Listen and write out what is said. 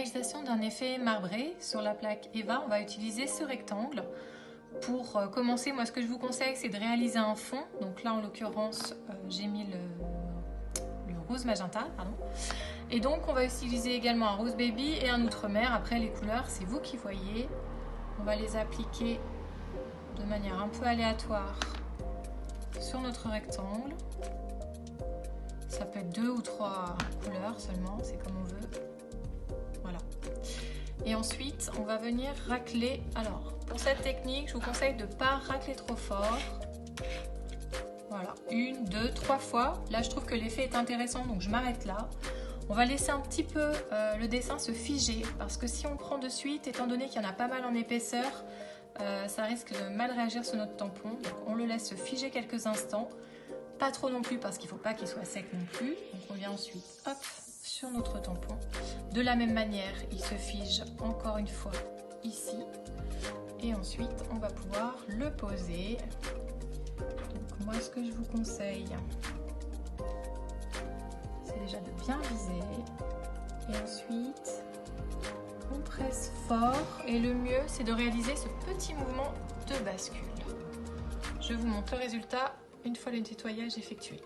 réalisation d'un effet marbré sur la plaque Eva, on va utiliser ce rectangle. Pour commencer, moi ce que je vous conseille, c'est de réaliser un fond. Donc là, en l'occurrence, j'ai mis le rose magenta, pardon. Et donc, on va utiliser également un rose baby et un outre-mer. Après, les couleurs, c'est vous qui voyez. On va les appliquer de manière un peu aléatoire sur notre rectangle. Ça peut être 2 ou 3 couleurs seulement, c'est comme on veut. Voilà. Et ensuite, on va venir racler. Alors, pour cette technique, je vous conseille de ne pas racler trop fort. Voilà, 1, 2, 3 fois. Là, je trouve que l'effet est intéressant, donc je m'arrête là. On va laisser un petit peu le dessin se figer, parce que si on prend de suite, étant donné qu'il y en a pas mal en épaisseur, ça risque de mal réagir sur notre tampon. Donc, on le laisse se figer quelques instants. Pas trop non plus, parce qu'il ne faut pas qu'il soit sec non plus. Donc, on vient ensuite, hop, sur notre tampon. De la même manière, il se fige encore une fois ici. Et ensuite, on va pouvoir le poser. Donc, moi, ce que je vous conseille, c'est déjà de bien viser. Et ensuite, on presse fort. Et le mieux, c'est de réaliser ce petit mouvement de bascule. Je vous montre le résultat une fois le nettoyage effectué.